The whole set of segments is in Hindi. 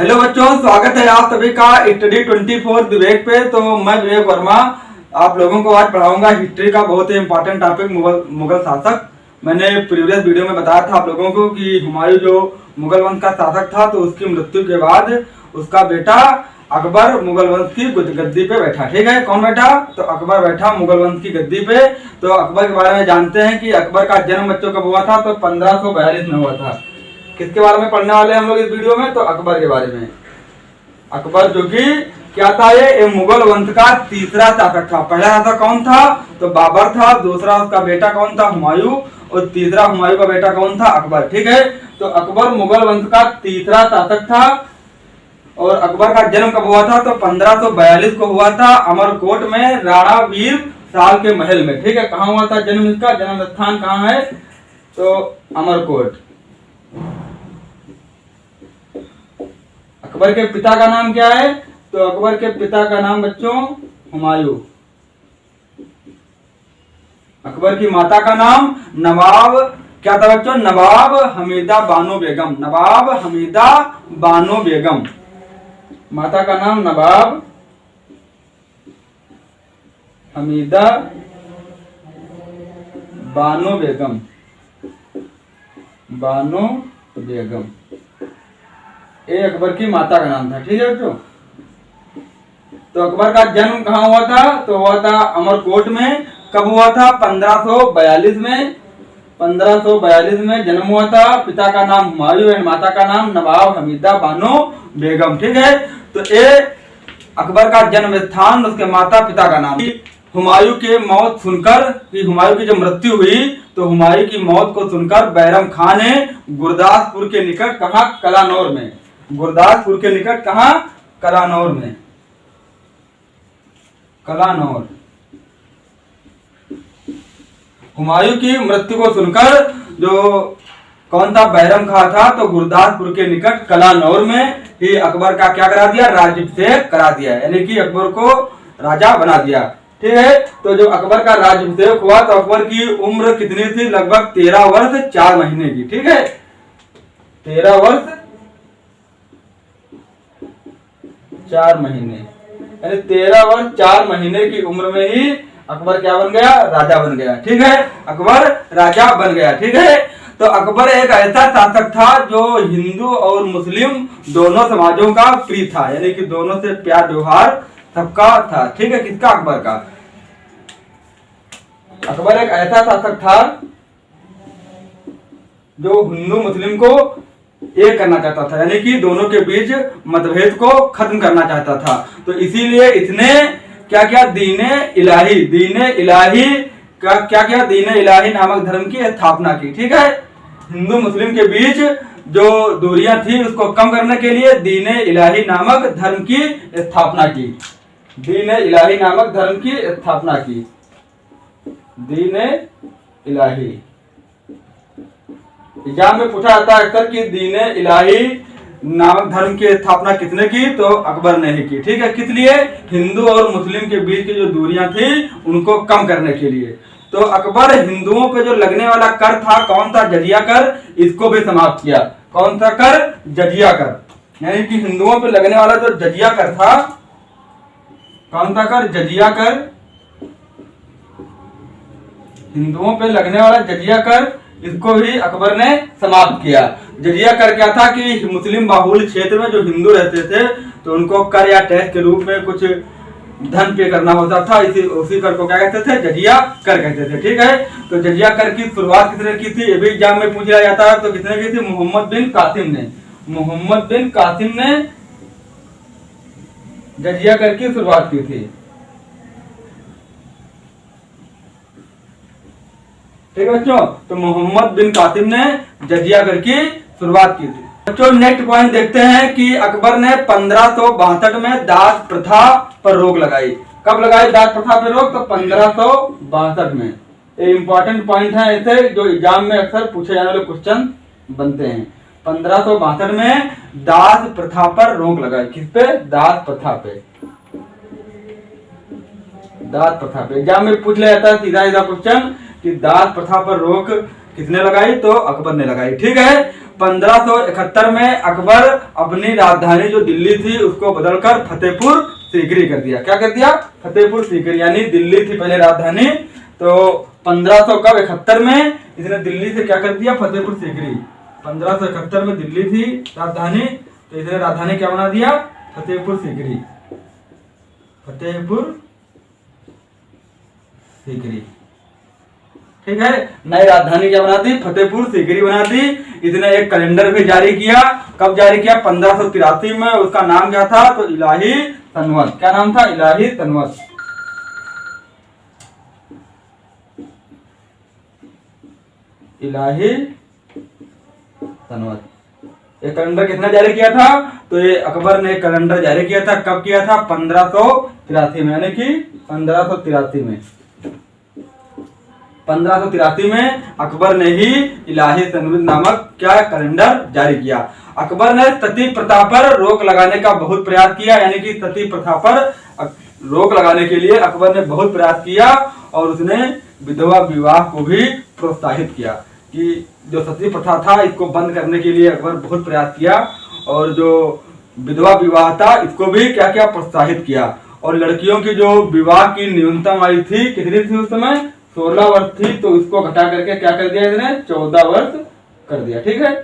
हेलो बच्चों, स्वागत है आप सभी का स्टडी 24 विवेक पे। तो मैं विवेक वर्मा आप लोगों को आज पढ़ाऊंगा हिस्ट्री का बहुत ही इंपॉर्टेंट टॉपिक मुगल शासक। मैंने प्रीवियस वीडियो में बताया था आप लोगों को कि हुमायूं जो मुगल वंश का शासक था, तो उसकी मृत्यु के बाद उसका बेटा अकबर मुगल वंश की गद्दी पे बैठा। ठीक है, कौन बैठा? तो अकबर बैठा मुगल वंश की गद्दी पे। तो अकबर के बारे में जानते हैं कि अकबर का जन्म बच्चों कब हुआ था? तो 1542 में हुआ था। किसके बारे में पढ़ने वाले हम लोग इस वीडियो में? तो अकबर के बारे में। अकबर जो कि क्या था, ये मुगल वंश का तीसरा शासक था। पहला शासक कौन था? तो बाबर था। दूसरा उसका बेटा कौन था? हुमायूं। और तीसरा हुमायूं का बेटा कौन था? अकबर। ठीक है, तो अकबर मुगल वंश का तीसरा शासक था। और अकबर का जन्म कब हुआ था? तो 1542 को हुआ था, अमरकोट में, राणा वीर साल के महल में। ठीक है, कहाँ हुआ था जन्म? इसका जन्म स्थान कहाँ है? तो अमरकोट। अकबर के पिता का नाम क्या है? तो अकबर के पिता का नाम बच्चों हुमायूं। अकबर की माता का नाम नवाब क्या था बच्चों? नवाब हमीदा बानो बेगम। नवाब हमीदा बानो बेगम। माता का नाम नवाब हमीदा बानो बेगम। बानो बेगम ये अकबर की माता का नाम था। ठीक है बच्चों, तो अकबर का जन्म कहाँ हुआ था? तो हुआ था अमरकोट में। कब हुआ था? 1542 में। 1542 में जन्म हुआ था। पिता का नाम हुमायूं एंड माता का नाम नवाब हमीदा बानो बेगम। ठीक है, तो ये अकबर का जन्म स्थान, उसके माता पिता का नाम। हुमायूं की मौत सुनकर, कि हुमायूं की जब मृत्यु हुई, तो हुमायूं की मौत को सुनकर बैरम खान ने गुरदासपुर के निकट, कहा? कलानौर में। गुरदासपुर के निकट कहा? कलानौर में। कलानौर। हुमायूं की मृत्यु को सुनकर जो कौन था? बैरम खां था। तो गुरदासपुर के निकट कलानौर में ही अकबर का क्या करा दिया? राज्याभिषेक करा दिया, यानी कि अकबर को राजा बना दिया। ठीक है, तो जो अकबर का राज्याभिषेक हुआ, तो अकबर की उम्र कितनी थी? लगभग 13 वर्ष 4 महीने की। ठीक है, 13 वर्ष 4 महीने, यानी 13 वर्ष 4 महीने की उम्र में ही अकबर क्या बन गया? राजा बन गया। ठीक है, अकबर राजा बन गया। ठीक है, तो अकबर एक ऐसा शासक था जो हिंदू और मुस्लिम दोनों समाजों का प्रिय था, यानी कि दोनों से प्यार व्यवहार सबका था। ठीक है, किसका? अकबर का। अकबर एक ऐसा शासक था जो हिंदू मुस्लिम को एक करना चाहता था, यानी कि दोनों के बीच मतभेद को खत्म करना चाहता था। तो इसीलिए इसने क्या क्या? दीने इलाही का क्या क्या? दीने इलाही नामक धर्म की स्थापना की। ठीक है, हिंदू मुस्लिम के बीच जो दूरियां थी उसको कम करने के लिए दीने इलाही नामक धर्म की स्थापना की। दीने इलाही नामक धर्म की स्थापना की। दीने इलाही एग्जाम में पूछा जाता है अक्सर कि दीने इलाही नामक धर्म की स्थापना किसने की? तो अकबर ने ही की। ठीक है, किस लिए? हिंदू और मुस्लिम के बीच की जो दूरियां थी उनको कम करने के लिए। तो अकबर हिंदुओं पे जो लगने वाला कर था, कौन था? जजिया कर, इसको भी समाप्त किया। कौन सा कर? जजिया कर, यानी कि हिंदुओं पे लगने वाला जो जजिया कर था, कौन सा कर? जजिया कर। हिंदुओं पे लगने वाला जजिया कर, इसको भी अकबर ने समाप्त किया। जजिया कर क्या था कि मुस्लिम बाहुल्य क्षेत्र में जो हिंदू रहते थे, तो उनको कर या टैक्स के रूप में कुछ धन पे करना होता था। उसी कर को क्या कहते थे? जजिया कर कहते थे। ठीक है, तो जजिया कर की शुरुआत किसने की थी? ये भी एग्जाम में पूछा जाता है। तो किसने की थी? मोहम्मद बिन कासिम ने। मोहम्मद बिन कासिम ने जजिया कर की शुरुआत की थी। ठीक है बच्चों, तो मोहम्मद बिन कासिम ने जजिया कर की शुरुआत की थी। बच्चों नेक्स्ट पॉइंट देखते हैं कि अकबर ने 1562 में दास प्रथा पर रोक लगाई। कब लगाई दास प्रथा पर रोक? तो 1562 में। ये इंपॉर्टेंट पॉइंट है, ऐसे जो एग्जाम में अक्सर पूछे जाने वाले क्वेश्चन बनते हैं। 1562 में दास प्रथा पर रोक लगाई। किस पे? दास प्रथा पे। दास प्रथा पे एग्जाम में पूछ लिया जाता है सीधा सीधा क्वेश्चन कि दास प्रथा पर रोक किसने लगाई? तो अकबर ने लगाई। ठीक है, 1571 में अकबर अपनी राजधानी जो दिल्ली थी उसको बदलकर फतेहपुर सीकरी कर दिया। क्या कर दिया? फतेहपुर सीकरी, यानी दिल्ली थी पहले राजधानी, तो 1571 में इसने दिल्ली से क्या कर दिया? फतेहपुर सीकरी। 1571 में दिल्ली थी राजधानी, तो इसने राजधानी क्या बना दिया? फतेहपुर सीकरी। फतेहपुर सीकरी, ठीक है। नई राजधानी क्या बना दी? फतेहपुर सीकरी बना दी। इसने एक कैलेंडर भी जारी किया। कब जारी किया? 1583 में। उसका नाम क्या था? तो इलाही तनवत। क्या नाम था? इलाही तनवत। इलाही तनवत। ये कैलेंडर कितना जारी किया था? तो ये अकबर ने कैलेंडर जारी किया था। कब किया था? 1583 में, यानी कि 1583 में। 1583 में अकबर ने ही इलाही तनवत नामक क्या कैलेंडर जारी किया। अकबर ने सती प्रथा पर रोक लगाने का बहुत प्रयास किया, यानी कि सती प्रथा पर रोक लगाने के लिए अकबर ने बहुत प्रयास किया और उसने विधवा विवाह को भी प्रोत्साहित किया। कि जो सती प्रथा था इसको बंद करने के लिए अकबर बहुत प्रयास किया और जो विधवा विवाह था इसको भी क्या क्या प्रोत्साहित किया। और लड़कियों की जो विवाह की न्यूनतम आयु थी, कितनी थी उस समय? 16 वर्ष थी, तो इसको घटा करके क्या कर दिया इसने? 14 वर्ष कर दिया। ठीक है,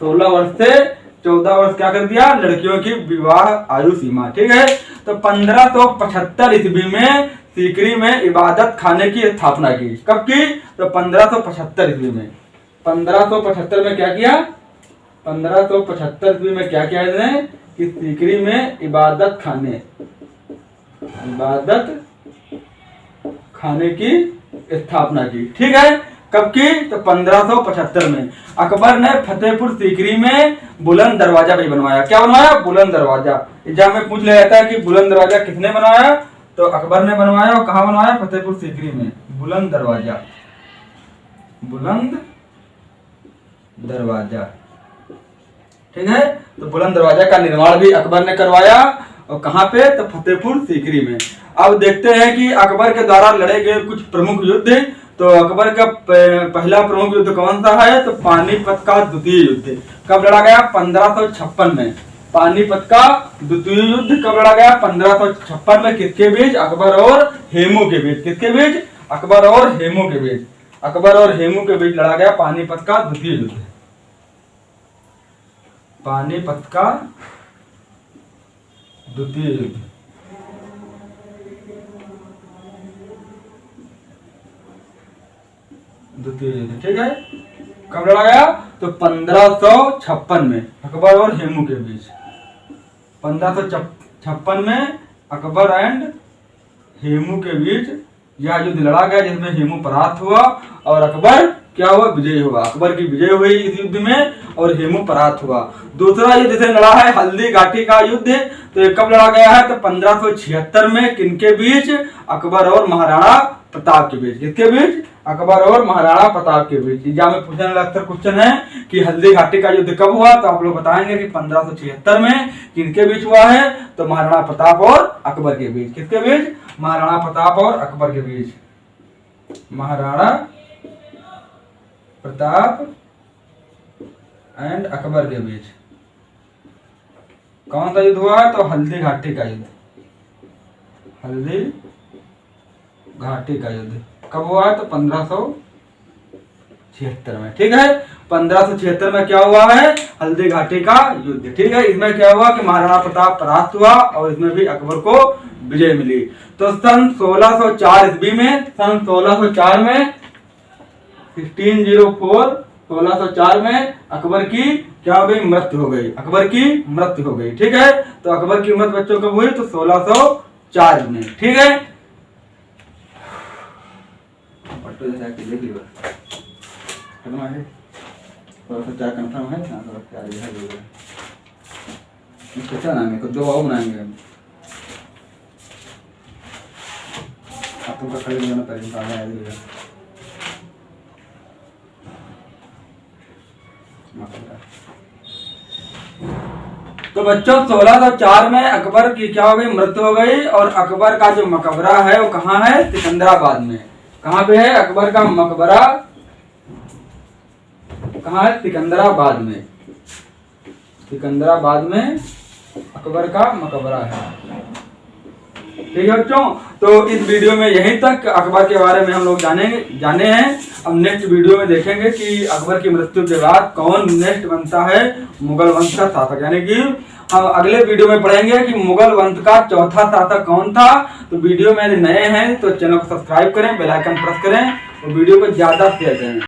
16 वर्ष से 14 वर्ष क्या कर दिया? लड़कियों की विवाह आयु सीमा। ठीक है, तो 1575 ईस्वी में सीकरी में इबादत खाने की स्थापना की। कब की? तो 1575 ईस्वी में। 1575 में क्या किया? 1575 ईस्वी में क्या किया इसने? कि सीकरी में इबादत खाने की स्थापना की। ठीक है, कब की? तो 1575 में। अकबर ने फतेहपुर सीकरी में बुलंद दरवाजा भी बनवाया। क्या बनवाया? बुलंद दरवाजा। एग्जाम में पूछ लिया जाता है कि बुलंद दरवाजा किसने बनवाया? तो अकबर ने बनवाया। और कहाँ बनवाया? फतेहपुर सीकरी में। बुलंद दरवाजा, बुलंद दरवाजा। ठीक है, तो बुलंद दरवाजा का निर्माण भी अकबर ने करवाया। और कहाँ पे? तो फतेहपुर सीकरी में। अब देखते हैं कि अकबर के द्वारा लड़े गए कुछ प्रमुख युद्ध। तो अकबर का पहला प्रमुख युद्ध कौन सा है? तो पानीपत का द्वितीय युद्ध। कब लड़ा गया? 1556 में। पानीपत का द्वितीय युद्ध कब लड़ा गया? 1556 में। किसके बीच? अकबर और हेमू के बीच। किसके बीच? अकबर और हेमू के बीच। अकबर और हेमू के बीच लड़ा गया पानीपत का द्वितीय युद्ध। पानीपत का द्वितीय युद्ध। द्वितीय युद्ध, ठीक है। कब लड़ा गया? तो 1556 में अकबर और हेमू के बीच। 1556 में अकबर एंड हेमू के बीच यह युद्ध लड़ा गया, जिसमें हेमू परास्त हुआ और अकबर क्या हुआ? विजयी हुआ। अकबर की विजय हुई इस युद्ध में और हेमू परास्त हुआ। दूसरा युद्ध से लड़ा है हल्दी घाटी का युद्ध। तो ये कब लड़ा गया है? तो 1576 में। किनके बीच? अकबर और महाराणा प्रताप के बीच। किसके बीच? अकबर और महाराणा प्रताप के बीच। एग्जाम में पूछने वाला अक्सर क्वेश्चन है कि हल्दी घाटी का युद्ध कब हुआ? तो आप लोग बताएंगे कि 1576 में। किनके बीच हुआ है? तो महाराणा प्रताप और अकबर के बीच। किसके बीच? महाराणा प्रताप और अकबर के बीच। महाराणा प्रताप एंड अकबर के बीच कौन सा युद्ध हुआ? तो हल्दी घाटी का युद्ध। हल्दी घाटी का युद्ध कब हुआ है? तो 1576 में। ठीक है, 1576 में क्या हुआ है? हल्दी घाटी का युद्ध। ठीक है, इसमें क्या हुआ कि महाराणा प्रताप परास्त हुआ और इसमें भी अकबर को विजय मिली। तो सन 1604 ईस्वी में, सन 1604 में 1604 में अकबर की क्या हो गई? मृत्यु हो गई। अकबर की मृत्यु हो गई। ठीक है, तो अकबर की मृत्यु बच्चों कब हुई? तो 1604 में। ठीक है, कंफर्म है ना? क्या नाम है? दो और बनाएंगे आपको खड़े होना पड़ेगा। तो बच्चों 1604 में अकबर की क्या हो गई? मृत्यु हो गई। और अकबर का जो मकबरा है वो कहाँ है? सिकंदराबाद में। कहाँ पे है? अकबर का मकबरा कहाँ है? सिकंदराबाद में। सिकंदराबाद में अकबर का मकबरा है। ठीक है बच्चों, तो इस वीडियो में यहीं तक अकबर के बारे में हम लोग जाने हैं। अब नेक्स्ट वीडियो में देखेंगे कि अकबर की मृत्यु के बाद कौन नेक्स्ट बनता है मुगल वंश का शासक, यानी कि हम अगले वीडियो में पढ़ेंगे कि मुगल वंश का चौथा शासक कौन था। तो वीडियो में यदि नए हैं तो चैनल को सब्सक्राइब करें, बेल आइकन प्रेस करें और वीडियो को ज्यादा शेयर करें।